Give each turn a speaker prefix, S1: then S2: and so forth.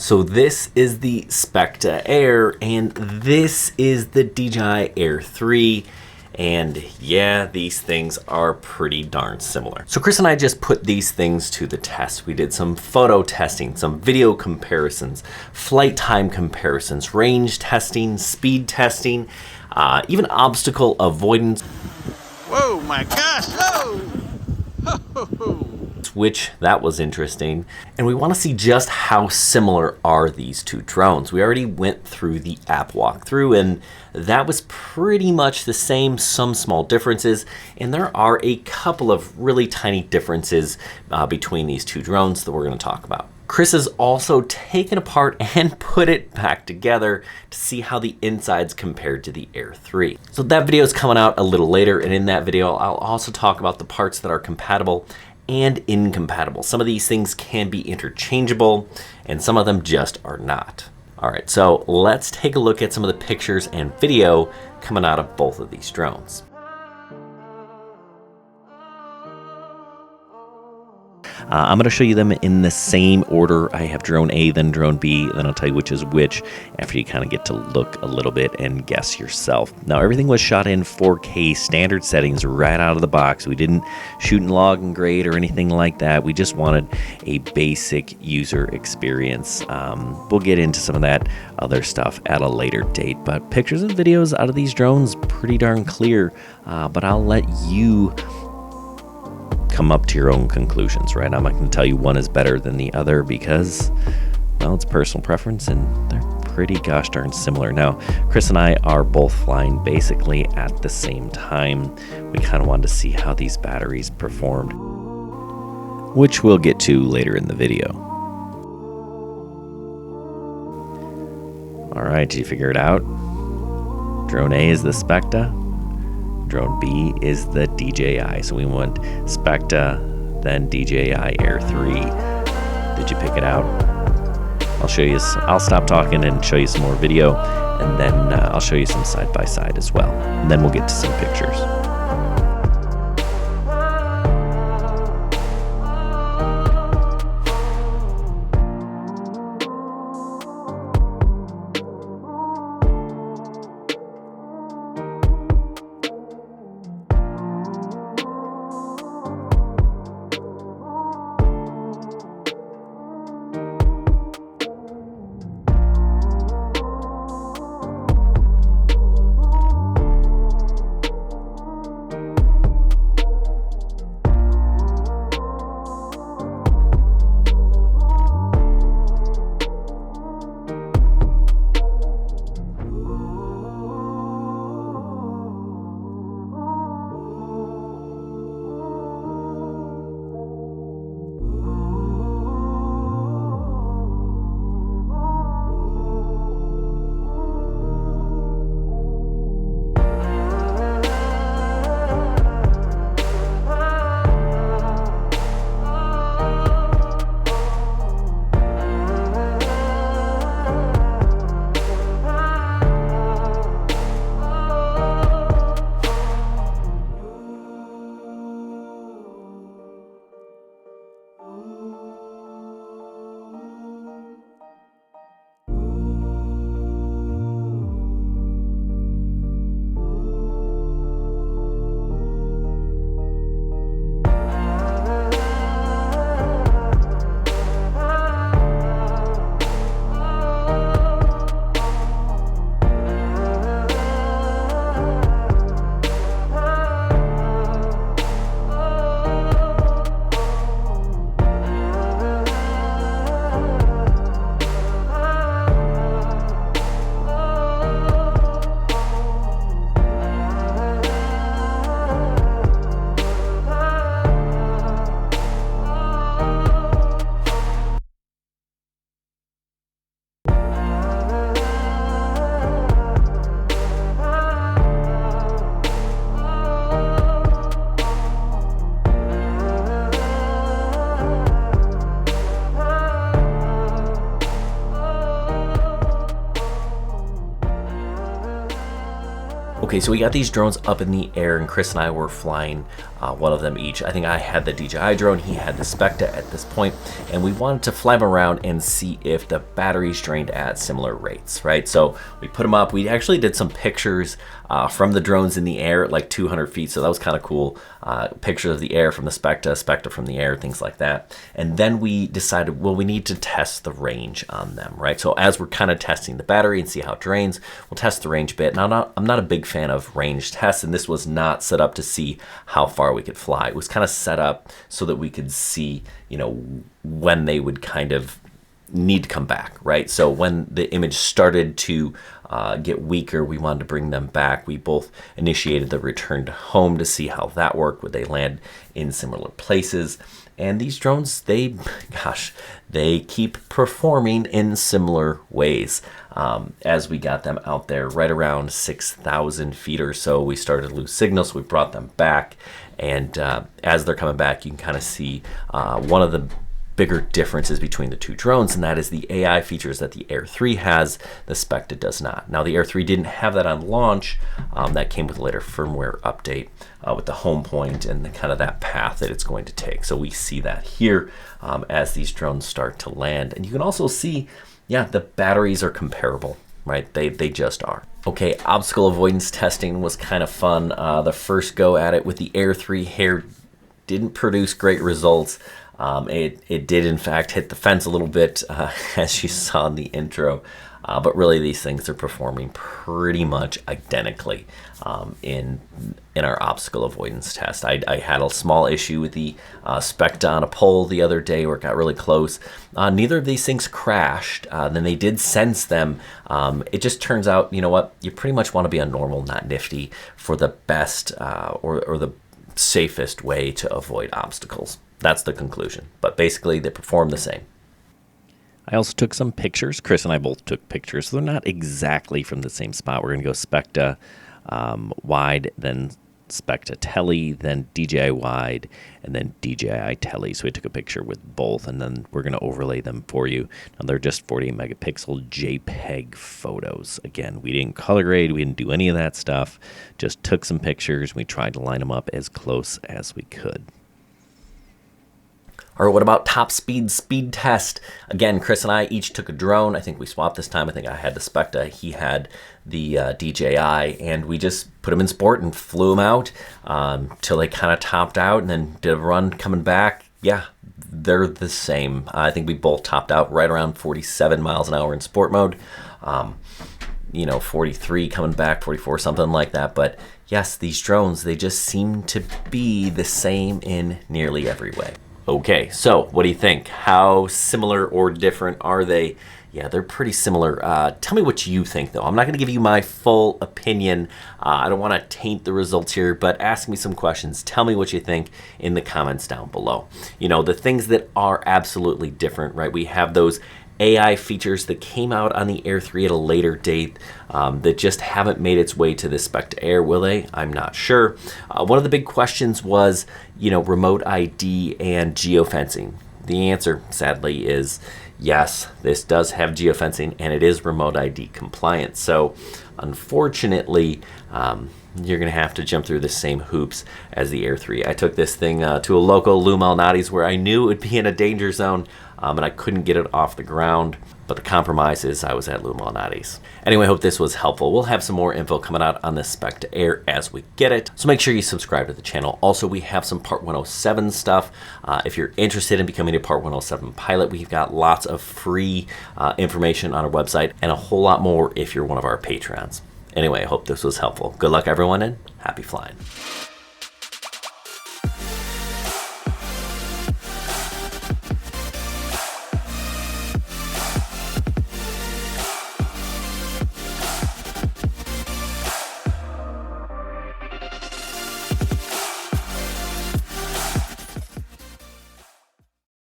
S1: So this is the Specta Air, and this is the DJI Air 3. And yeah, these things are pretty darn similar. So Chris and I just put these things to the test. We did some photo testing, some video comparisons, flight time comparisons, range testing, speed testing, even obstacle avoidance.
S2: Whoa, my gosh, oh!
S1: Which that was interesting. And we want to see just how similar are these two drones. We already went through the app walkthrough, and that was pretty much the same, some small differences, and there are a couple of really tiny differences between these two drones that we're going to talk about. Chris has also taken apart and put it back together to see how the insides compared to the Air 3. So that video is coming out a little later, and in that video I'll also talk about the parts that are compatible and incompatible. Some of these things can be interchangeable and some of them just are not. All right, so let's take a look at some of the pictures and video coming out of both of these drones. I'm going to show you them in the same order. I have drone A, then drone B, then I'll tell you which is which after you kind of get to look a little bit and guess yourself. Now, everything was shot in 4K standard settings right out of the box. We didn't shoot in log and grade or anything like that. We just wanted a basic user experience. We'll get into some of that other stuff at a later date, but pictures and videos out of these drones pretty darn clear, but I'll let you come up to your own conclusions, right? I'm not going to tell you one is better than the other because, well, it's personal preference and they're pretty gosh darn similar. Now, Chris and I are both flying basically at the same time. We kind of wanted to see how these batteries performed, which we'll get to later in the video. All right, did you figure it out? Drone A is the Specta. Drone B is the DJI. So we went Specta, then DJI Air 3. Did you pick it out? I'll show you. I'll stop talking and show you some more video, and then I'll show you some side by side as well. And then we'll get to some pictures. Okay, so we got these drones up in the air, and Chris and I were flying one of them each. I think I had the DJI drone, he had the Specta at this point, and we wanted to fly them around and see if the batteries drained at similar rates, right? So we put them up. We actually did some pictures from the drones in the air at like 200 feet, so that was kind of cool. Pictures of the air from the Specta, Specta from the air, things like that. And then we decided, well, we need to test the range on them, right? So as we're kind of testing the battery and see how it drains, we'll test the range a bit. Now, I'm not a big fan of range tests, and this was not set up to see how far we could fly. It was kind of set up so that we could see, you know, when they would kind of need to come back, right? So when the image started to get weaker, we wanted to bring them back. We both initiated the return to home to see how that worked. Would they land in similar places? And these drones, they keep performing in similar ways. As we got them out there right around 6,000 feet or so, we started to lose signal, so we brought them back. And as they're coming back, you can kind of see one of the bigger differences between the two drones, and that is the AI features that the Air 3 has, the Specta does not. Now, the Air 3 didn't have that on launch. That came with a later firmware update with the home point and the kind of that path that it's going to take. So we see that here as these drones start to land. And you can also see, yeah, the batteries are comparable, right? They just are. Okay, obstacle avoidance testing was kind of fun. The first go at it with the Air 3 Hair didn't produce great results. It did, in fact, hit the fence a little bit, as you saw in the intro. But really, these things are performing pretty much identically in our obstacle avoidance test. I had a small issue with the Specta on a pole the other day where it got really close. Neither of these things crashed. Then they did sense them. It just turns out, you know what, you pretty much want to be on normal, not nifty, for the best or the safest way to avoid obstacles. That's the conclusion. But basically, they perform the same. I also took some pictures. Chris and I both took pictures. So they're not exactly from the same spot. We're going to go Specta wide, then Specta tele, then DJI wide, and then DJI tele. So we took a picture with both, and then we're going to overlay them for you. Now, they're just 40 megapixel JPEG photos. Again, we didn't color grade. We didn't do any of that stuff. Just took some pictures. We tried to line them up as close as we could. Or what about top speed test? Again, Chris and I each took a drone. I think we swapped this time. I think I had the Specta. He had the DJI, and we just put them in sport and flew them out till they kind of topped out, and then did a run coming back. Yeah, they're the same. I think we both topped out right around 47 miles an hour in sport mode. 43 coming back, 44, something like that. But yes, these drones, they just seem to be the same in nearly every way. Okay, so what do you think? How similar or different are they? Yeah, they're pretty similar. Tell me what you think, though. I'm not going to give you my full opinion. I don't want to taint the results here, but ask me some questions. Tell me what you think in the comments down below. You know, the things that are absolutely different, right? We have those AI features that came out on the Air 3 at a later date that just haven't made its way to the Specta Air, will they? I'm not sure. One of the big questions was, remote ID and geofencing. The answer, sadly, is yes, this does have geofencing and it is remote ID compliant. So, unfortunately, you're going to have to jump through the same hoops as the Air 3. I took this thing to a local Lou Malnati's where I knew it would be in a danger zone, and I couldn't get it off the ground. But the compromise is I was at Lou Malnati's. Anyway, I hope this was helpful. We'll have some more info coming out on this Specta Air as we get it. So make sure you subscribe to the channel. Also, we have some Part 107 stuff. If you're interested in becoming a Part 107 pilot, we've got lots of free information on our website and a whole lot more if you're one of our patrons. Anyway, I hope this was helpful. Good luck, everyone, and happy flying.